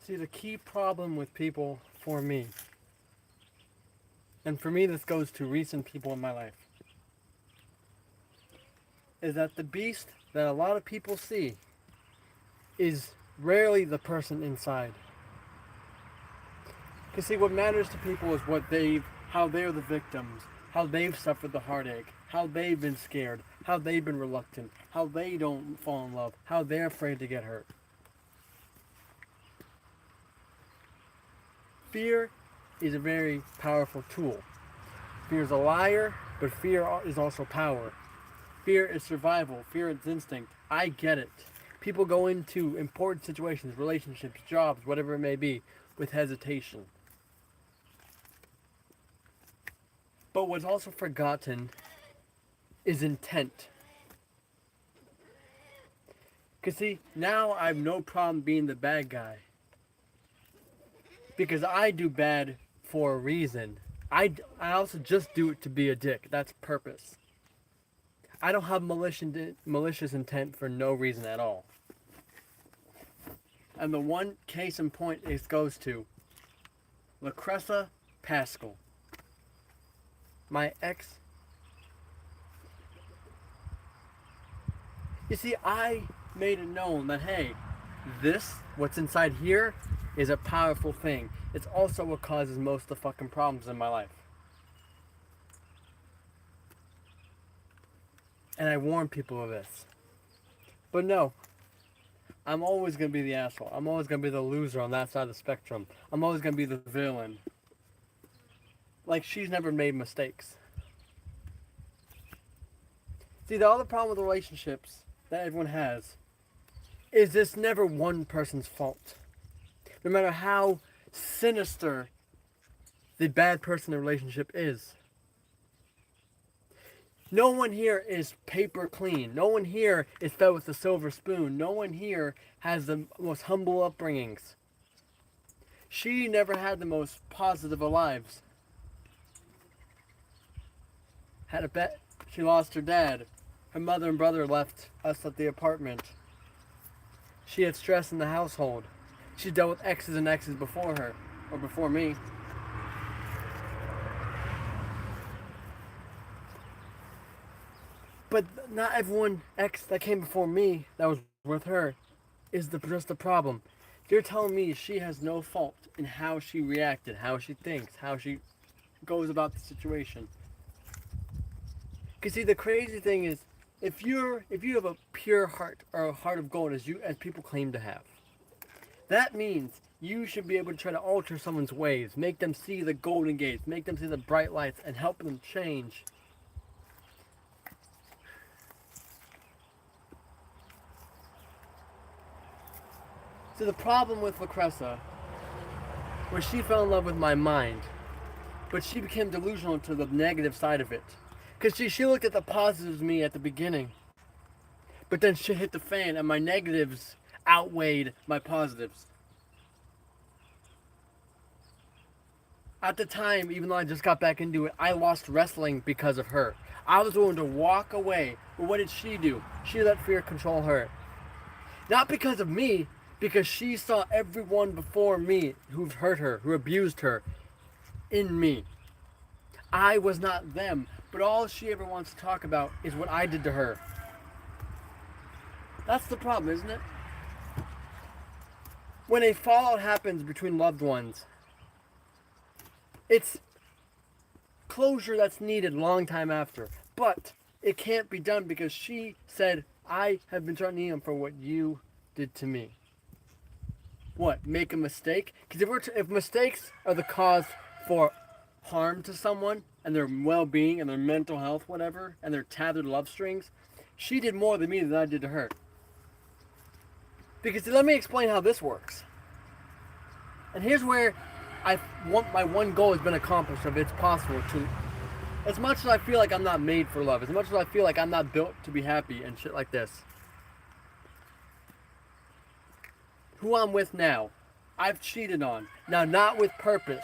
See, the key problem with people for me, and for me this goes to recent people in my life, is that the beast that a lot of people see is rarely the person inside. Because see, what matters to people is how they're the victims, how they've suffered the heartache, how they've been scared, how they've been reluctant, how they don't fall in love, how they're afraid to get hurt. Fear is a very powerful tool. Fear is a liar, but fear is also power. Fear is survival. Fear is instinct. I get it. People go into important situations, relationships, jobs, whatever it may be, with hesitation. But what's also forgotten is intent. Because see, now I have no problem being the bad guy. Because I do bad for a reason. I also just do it to be a dick. That's purpose. I don't have malicious intent for no reason at all. And the one case in point it goes to Lucreza Pascal. My ex. You see, I made it known that, hey, what's inside here, is a powerful thing. It's also what causes most of the fucking problems in my life. And I warn people of this. But no, I'm always going to be the asshole. I'm always going to be the loser on that side of the spectrum. I'm always going to be the villain. Like, she's never made mistakes. See, the other problem with relationships that everyone has is it's never one person's fault. No matter how sinister the bad person in the relationship is. No one here is paper clean. No one here is fed with a silver spoon. No one here has the most humble upbringings. She never had the most positive of lives. Had a bet. She lost her dad. Her mother and brother left us at the apartment. She had stress in the household. She dealt with exes and exes before her, or before me. But not everyone ex that came before me that was with her is just the problem. You're telling me she has no fault in how she reacted, how she thinks, how she goes about the situation. Because see, the crazy thing is, if you have a pure heart or a heart of gold as people claim to have, that means you should be able to try to alter someone's ways, make them see the golden gates, make them see the bright lights, and help them change. So the problem with Lucreza was she fell in love with my mind, but she became delusional to the negative side of it. Because she looked at the positives of me at the beginning, but then shit hit the fan and my negatives outweighed my positives. At the time, even though I just got back into it, I lost wrestling because of her. I was willing to walk away, but what did she do? She let fear control her. Not because of me, because she saw everyone before me who've hurt her, who abused her, in me. I was not them, but all she ever wants to talk about is what I did to her. That's the problem, isn't it? When a fallout happens between loved ones, it's closure that's needed a long time after. But it can't be done because she said, I have been threatening him for what you did to me. What? Make a mistake? Because if mistakes are the cause for harm to someone and their well-being and their mental health, whatever, and their tethered love strings, she did more to me than I did to her. Because let me explain how this works. And here's where my one goal has been accomplished, if it's possible to, as much as I feel like I'm not made for love, as much as I feel like I'm not built to be happy and shit like this. Who I'm with now, I've cheated on. Now, not with purpose.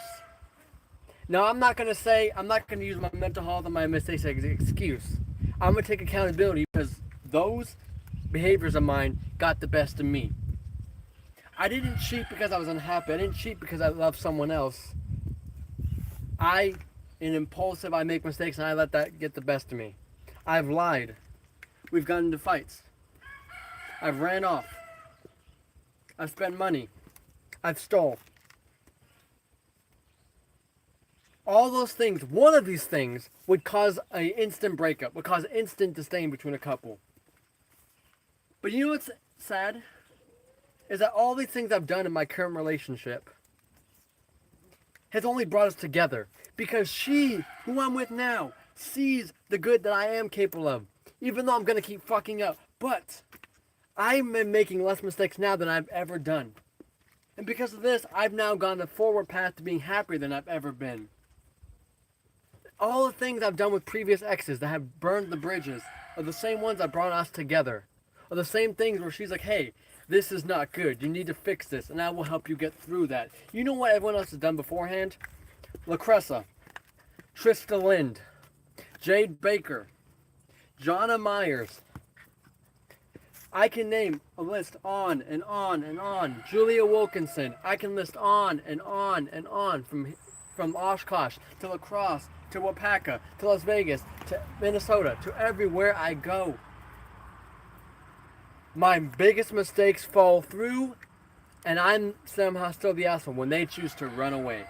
Now, I'm not going to use my mental health and my mistakes as an excuse. I'm going to take accountability because those behaviors of mine got the best of me. I didn't cheat because I was unhappy. I didn't cheat because I loved someone else. I, am impulsive, I make mistakes and I let that get the best of me. I've lied. We've gotten into fights. I've ran off. I've spent money. I've stole. All those things, one of these things would cause an instant breakup, would cause instant disdain between a couple. But you know what's sad? Is that all these things I've done in my current relationship has only brought us together. Because she, who I'm with now, sees the good that I am capable of. Even though I'm going to keep fucking up. But I'm making less mistakes now than I've ever done. And because of this, I've now gone a forward path to being happier than I've ever been. All the things I've done with previous exes that have burned the bridges are the same ones that brought us together. Are the same things where she's like, hey, this is not good. You need to fix this, and I will help you get through that. You know what everyone else has done beforehand? LaCressa, Trista Lind, Jade Baker, Jonna Myers. I can name a list on and on and on. Julia Wilkinson. I can list on and on and on from Oshkosh to La Crosse to Wapaka to Las Vegas to Minnesota to everywhere I go. My biggest mistakes fall through, and I'm somehow still the asshole when they choose to run away.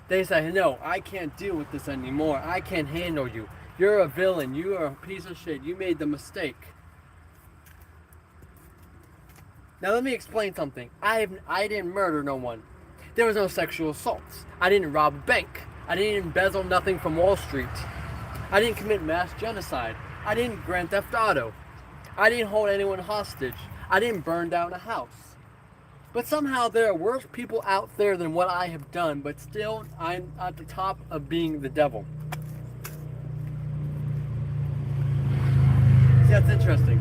They say, no, I can't deal with this anymore. I can't handle you. You're a villain. You are a piece of shit. You made the mistake. Now let me explain something. I didn't murder no one. There was no sexual assaults. I didn't rob a bank. I didn't embezzle nothing from Wall Street. I didn't commit mass genocide. I didn't grand theft auto. I didn't hold anyone hostage. I didn't burn down a house. But somehow there are worse people out there than what I have done, but still I'm at the top of being the devil. See, that's interesting.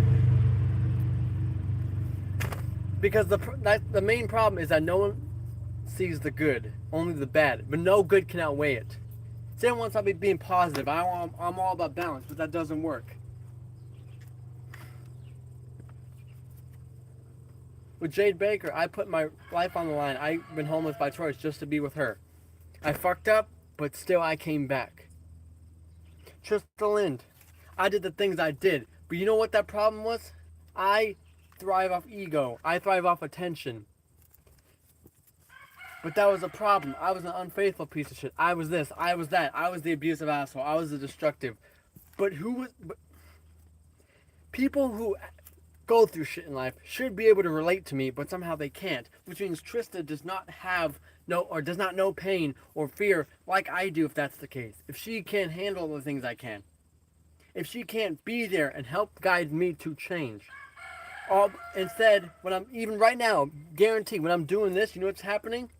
Because the main problem is that no one sees the good, only the bad. But no good can outweigh it. See, everyone wants me being positive. I'm all about balance, but that doesn't work. With Jade Baker, I put my life on the line. I've been homeless by choice just to be with her. I fucked up, but still I came back. Trista Lind, I did the things I did. But you know what that problem was? I thrive off ego. I thrive off attention. But that was a problem. I was an unfaithful piece of shit. I was this. I was that. I was the abusive asshole. I was the destructive. But people who go through shit in life should be able to relate to me, but somehow they can't. Which means Trista does not know pain or fear like I do if that's the case. If she can't handle the things I can. If she can't be there and help guide me to change. Instead, when I'm, even right now, guarantee, when I'm doing this, you know what's happening?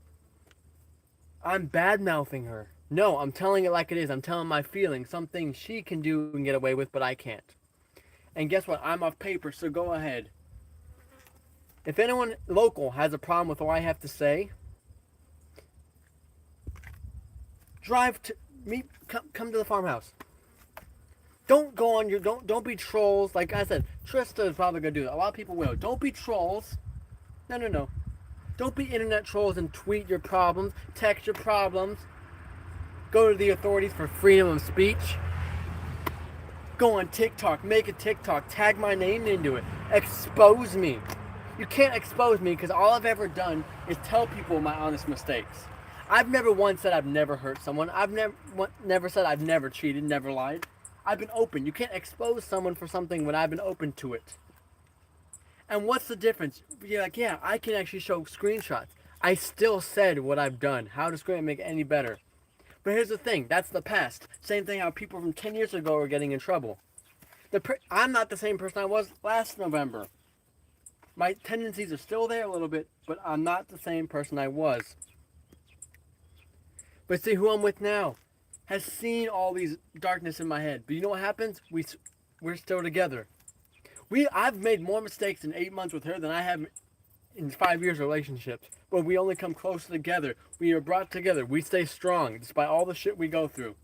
I'm bad-mouthing her. No, I'm telling it like it is. I'm telling my feelings. Something she can do and get away with, but I can't. And guess what? I'm off paper, so go ahead. If anyone local has a problem with what I have to say, drive to meet. Come to the farmhouse. Don't go on your. Don't be trolls. Like I said, Trista is probably gonna do that. A lot of people will. Don't be trolls. No. Don't be internet trolls and tweet your problems, text your problems. Go to the authorities for freedom of speech. Go on TikTok, make a TikTok, tag my name into it, expose me. You can't expose me because all I've ever done is tell people my honest mistakes. I've never once said I've never hurt someone. I've never said I've never cheated, never lied. I've been open. You can't expose someone for something when I've been open to it. And what's the difference? You're like, yeah, I can actually show screenshots. I still said what I've done. How does screen make it any better? But here's the thing, that's the past. Same thing how people from 10 years ago are getting in trouble. I'm not the same person I was last November. My tendencies are still there a little bit, but I'm not the same person I was. But see, who I'm with now has seen all these darkness in my head. But you know what happens? We're still together. I've made more mistakes in 8 months with her than I have in 5 years of relationships. But we only come closer together. We are brought together. We stay strong despite all the shit we go through.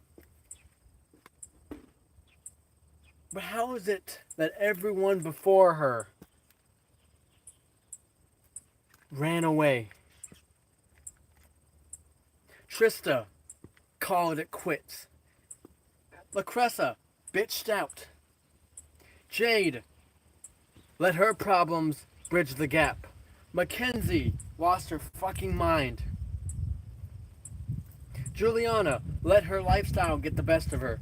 But how is it that everyone before her ran away. Trista called it quits. Lucressa bitched out. Jade let her problems bridge the gap. Mackenzie lost her fucking mind. Juliana let her lifestyle get the best of her.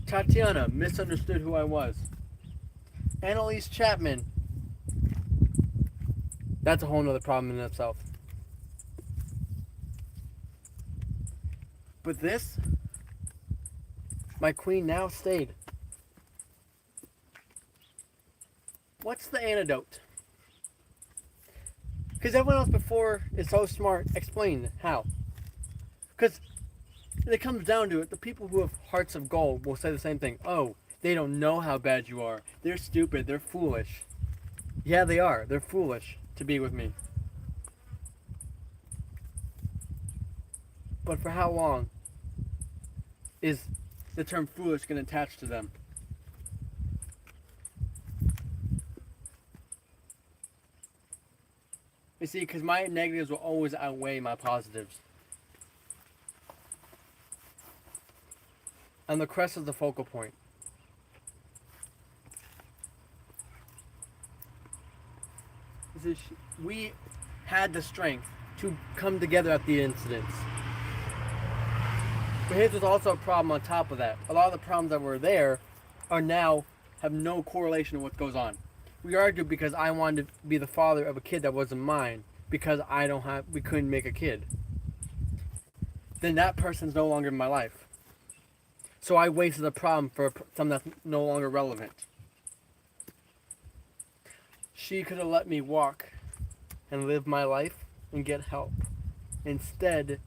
Tatiana misunderstood who I was. Annalise Chapman, that's a whole nother problem in itself. But this, my queen now stayed. What's the antidote? Because everyone else before is so smart, explain how. Because it comes down to it, the people who have hearts of gold will say the same thing. Oh, they don't know how bad you are. They're stupid. They're foolish. Yeah, they are. They're foolish to be with me. But for how long is the term foolish going to attach to them? You see, because my negatives will always outweigh my positives. And the crest is the focal point. You see, we had the strength to come together at the incidents. But here's also a problem on top of that. A lot of the problems that were there are now have no correlation to what goes on. We argued because I wanted to be the father of a kid that wasn't mine because we couldn't make a kid. Then that person's no longer in my life. So I wasted a problem for something that's no longer relevant. She could have let me walk and live my life and get help. Instead,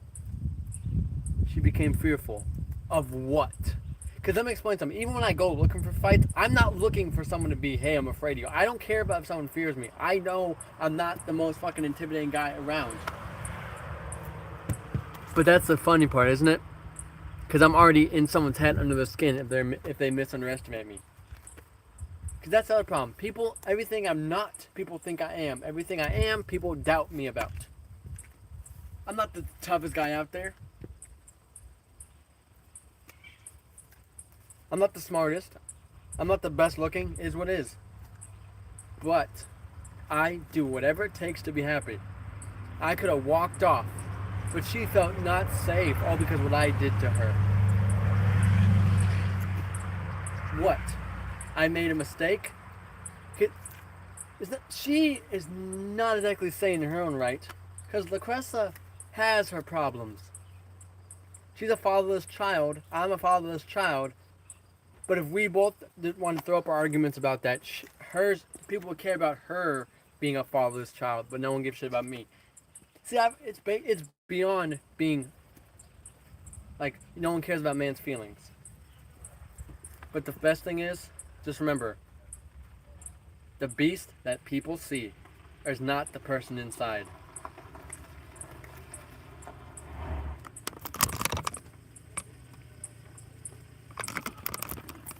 she became fearful. Of what? Because let me explain something. Even when I go looking for fights, I'm not looking for someone to be, hey, I'm afraid of you. I don't care about if someone fears me. I know I'm not the most fucking intimidating guy around. But that's the funny part, isn't it? Because I'm already in someone's head under their skin if they misunderestimate me. Because that's the other problem. Everything I'm not, people think I am. Everything I am, people doubt me about. I'm not the toughest guy out there. I'm not the smartest. I'm not the best looking, is what is. But I do whatever it takes to be happy. I could have walked off, but she felt not safe all because of what I did to her. What? I made a mistake? She is not exactly sane in her own right, because Lucressa has her problems. She's a fatherless child. I'm a fatherless child. But if we both want to throw up our arguments about that, people would care about her being a fatherless child, but no one gives shit about me. See, it's beyond being like no one cares about man's feelings. But the best thing is, just remember, the beast that people see is not the person inside.